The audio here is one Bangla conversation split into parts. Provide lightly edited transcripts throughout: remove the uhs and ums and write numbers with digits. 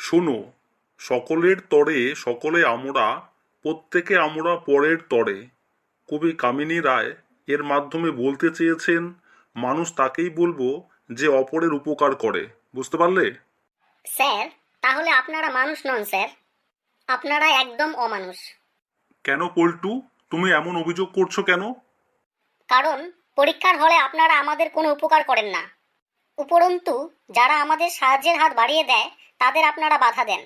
শোনো, সকলের তরে সকলে আমরা, প্রত্যেকে আমরা পরের তরে। কবি কামিনী রায় এর মাধ্যমে বলতে চেয়েছেন মানুষ তাকেই বলবো যে অপরের উপকার করে। বুঝতে পারলে? স্যার, তাহলে আপনারা মানুষ নন স্যার, আপনারা একদম অমানুষ। কেন পল্টু, তুমি এমন অভিযোগ করছো কেন? কারণ পরীক্ষার হলে আপনারা আমাদের কোনো উপকার করেন না, উপরন্তু যারা আমাদের সাহায্যের হাত বাড়িয়ে দেয় তাদের আপনারা বাধা দেন।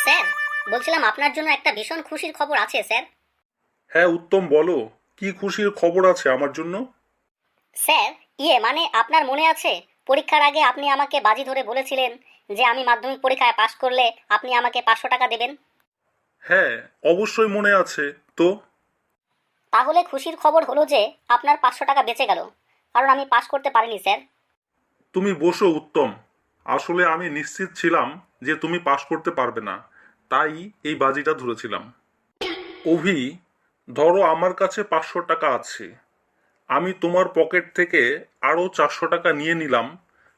স্যার, বলছিলাম আপনার জন্য একটা ভীষণ খুশির খবর আছে স্যার। হ্যাঁ উত্তম, বলো, কি খুশির খবর আছে আমার জন্য? স্যার, মানে আপনার মনে আছে পরীক্ষার আগে আপনি আমাকে বাজি ধরে বলেছিলেন যে আমি মাধ্যমিক পরীক্ষায় পাশ করলে আপনি আমাকে 500 টাকা দেবেন? হ্যাঁ, অবশ্যই মনে আছে তো। তাহলে খুশির খবর হলো যে আপনার 500 টাকা বেঁচে গেল, কারণ আমি পাশ করতে পারিনি স্যার। তুমি বসো উত্তম। আসলে আমি নিশ্চিত ছিলাম যে তুমি পাশ করতে পারবে না, তাই এই বাজিটা ধরেছিলাম। অভি, ধরো আমার কাছে 500 টাকা আছে, আমি তোমার পকেট থেকে আরও 400 টাকা নিয়ে নিলাম,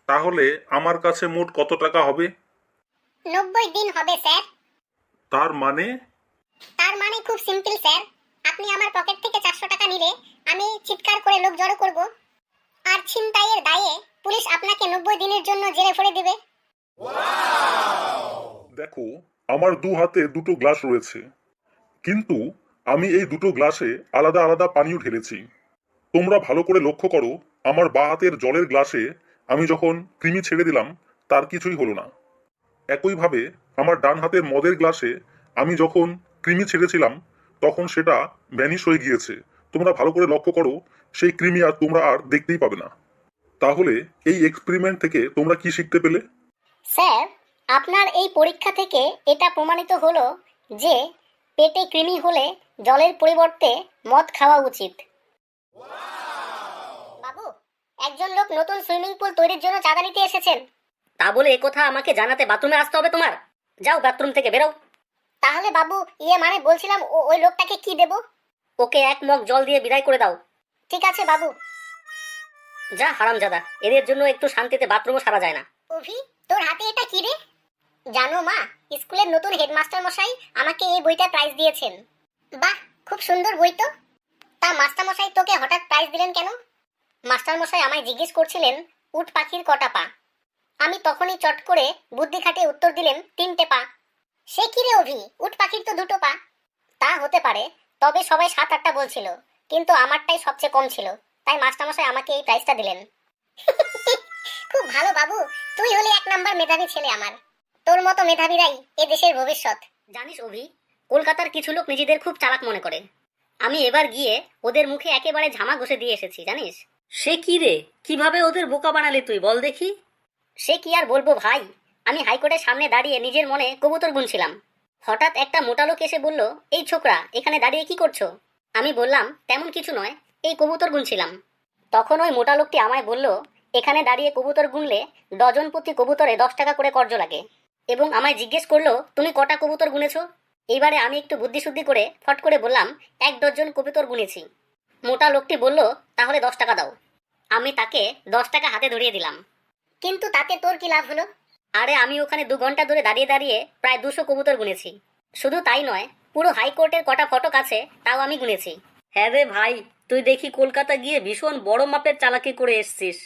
তাহলে আমার কাছে মোট কত টাকা হবে? 90 দিন হবে স্যার। তার মানে? তার মানে খুব সিম্পল স্যার, আপনি আমার পকেট থেকে 400 টাকা নিলে আমি চিৎকার করে লোক জড়ো করব, আর ছিনতাইয়ের দায়ে পুলিশ আপনাকে 90 দিনের জন্য জেলে ভরে দেবে। দেখো, আমার দু হাতে দুটো গ্লাস রয়েছে, কিন্তু আমি এই দুটো গ্লাসে আলাদা আলাদা পানীয় ঢেলেছি। তোমরা ভালো করে লক্ষ্য করো, আমার বাঁ হাতের জলের গ্লাসে আমি যখন কৃমি ছেড়ে দিলাম তার কিছুই হলো না। একইভাবে আমার ডান হাতের মদের গ্লাসে আমি যখন কৃমি ছেড়েছিলাম তখন সেটা ভ্যানিশ হয়ে গিয়েছে। তোমরা ভালো করে লক্ষ্য করো, সেই কৃমি আর তোমরা আর দেখতেই পাবে না। তাহলে এই এক্সপেরিমেন্ট থেকে তোমরা কি শিখতে পেলে? স্যার, আপনার এই পরীক্ষা থেকে এটা প্রমাণিত হলো যে পেটে কৃমি হলে জলের পরিবর্তে মদ খাওয়া উচিত। বাবু, একজন লোক নতুন সুইমিং পুল তৈরির জন্য চাঁদা নিতে এসেছেন। তা বলে একথা আমাকে জানাতে বাথরুমে আসতে হবে তোমার? যাও বাথরুম থেকে বেরো। তাহলে বাবু, মানে বলছিলাম ওই লোকটাকে কি দেব? ওকে 1 মগ জল দিয়ে বিদায় করে দাও। ঠিক আছে বাবু। যা হারামজাদা, এদের জন্য একটু শান্তিতে বাথরুমও সারা যায় না। অভি, তোর হাতে এটা কি রে? জানো মা, স্কুলের নতুন হেডমাস্টার মশাই আমাকে এই বইটা প্রাইজ দিয়েছেন। বাহ, খুব সুন্দর বই তো। তা মাস্টার মশাই তোকে হঠাৎ প্রাইজ দিলেন কেন? মাস্টার মশাই আমায় জিজ্ঞেস করছিলেন উট পাখির কটা পা। আমি তখনই চট করে বুদ্ধি খাটিয়ে উত্তর দিলেন 3টে পা। সে কি রে অভি, উট পাখির তো 2টো পা। তা হতে পারে, তবে সবাই 7-8টা বলছিল, কিন্তু আমারটাই সবচেয়ে কম ছিল, তাই মাস্টার মশাই আমাকে এই প্রাইজটা দিলেন। খুব ভালো বাবু, তুই হলি 1 নাম্বার মেধাবী ছেলে আমার। তোর মতো মেধাবীরাই এ দেশের ভবিষ্যৎ। জানিস অভি, কলকাতার কিছু লোক নিজেদের খুব চালাক মনে করে। আমি এবার গিয়ে ওদের মুখে একেবারে ঝামা ঘষে দিয়ে এসেছি জানিস। সে কি রে, কিভাবে ওদের বোকা বানালি তুই, বল দেখি। সে কি আর বলবো ভাই, আমি হাইকোর্টের সামনে দাঁড়িয়ে নিজের মনে কবুতর গুনছিলাম। হঠাৎ একটা মোটা লোক এসে বলল, এই ছোকরা এখানে দাঁড়িয়ে কি করছো? আমি বললাম, তেমন কিছু নয়, এই কবুতর গুনছিলাম। তখন ওই মোটা লোকটি আমায় বলল, এখানে দাঁড়িয়ে কবুতর গুনলে ডজন প্রতি কবুতরে 10 টাকা করে কর্জ লাগে, এবং আমায় জিজ্ঞেস করলো তুমি কটা কবুতর গুনেছো। এইবারে আমি একটু বুদ্ধিশুদ্ধি করে ফট করে বললাম 1 ডজন কবুতর গুনেছি। মোটা লোকটি বলল, তাহলে 10 টাকা দাও। আমি তাকে 10 টাকা হাতে ধরিয়ে দিলাম। কিন্তু তাতে তোর কি লাভ হলো? আরে আমি ওখানে 2 ঘন্টা ধরে দাঁড়িয়ে দাঁড়িয়ে প্রায় 200 কবুতর গুনেছি। শুধু তাই নয়, পুরো হাইকোর্টের কটা ফটক আছে তাও আমি গুনেছি। হ্যাঁ রে ভাই, তুই দেখি কলকাতা গিয়ে ভীষণ বড় মাপের চালাকি করে এসছিস।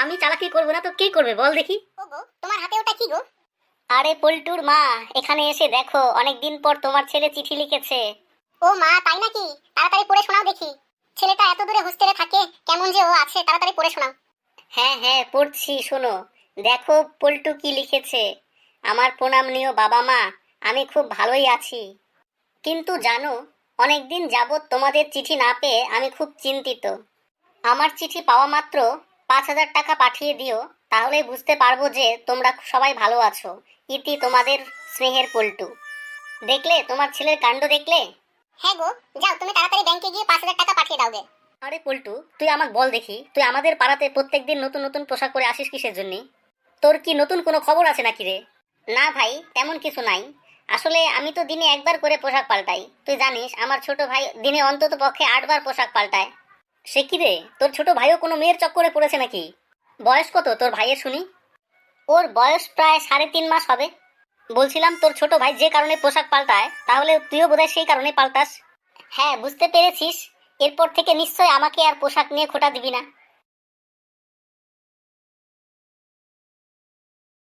আমি চালাকি করবো না তো কে করবে বল দেখি। ওগো, তোমার হাতে ওটা কি গো? আরে পল্টুর মা, এখানে এসে দেখো, অনেকদিন পর তোমার ছেলে চিঠি লিখেছে। ও মা, তাই নাকি? তাড়াতাড়ি পড়ে শোনাও দেখি। ছেলেটা এত দূরে হোস্টেলে থাকে, কেমন যে ও আছে, তাড়াতাড়ি পড়ে শোনাও। হ্যাঁ হ্যাঁ, পড়ছি, শোনো। দেখো পল্টু কি লিখেছে। আমার প্রণাম নিও বাবা মা, আমি খুব ভালোই আছি। কিন্তু জানো, অনেকদিন যাবৎ তোমাদের চিঠি না পেয়ে আমি খুব চিন্তিত। আমার চিঠি পাওয়া মাত্র 5,000 টাকা পাঠিয়ে দিও, তাহলেই বুঝতে পারবো যে তোমরা সবাই ভালো আছো। ইতি তোমাদের স্নেহের পল্টু। দেখলে তোমার ছেলের কাণ্ড, দেখলে? হ্যাঁ গো, যাও তুমি তাড়াতাড়ি ব্যাংকে গিয়ে 5,000 টাকা পাঠিয়ে দাও গে। আরে পল্টু, তুই আমাকে বল দেখি, তুই আমাদের পাড়াতে প্রত্যেকদিন নতুন নতুন পোশাক পরে আসিস কিসের জন্য? তোর কি নতুন কোনো খবর আছে নাকি রে? না ভাই, তেমন কিছু নাই। আসলে আমি তো দিনে একবার করে পোশাক পাল্টাই, তুই জানিস আমার ছোট ভাই দিনে অন্তত পক্ষে 8বার পোশাক পাল্টায়। সে কি রে, তোর ছোট ভাইও কোনো মেয়ের চক্করে পড়েছে নাকি? বয়স কত তোর ভাইয়ের শুনি? ওর বয়স প্রায় 3.5 মাস হবে। বলছিলাম তোর ছোট ভাই যে কারণে পোশাক পাল্টায়, তাহলে তুইও বোধহয় সেই কারণে পাল্টাস। হ্যাঁ, বুঝতে পেরেছিস। এরপর থেকে নিশ্চয় আমাকে আর পোশাক নিয়ে খোঁটা দিবি না।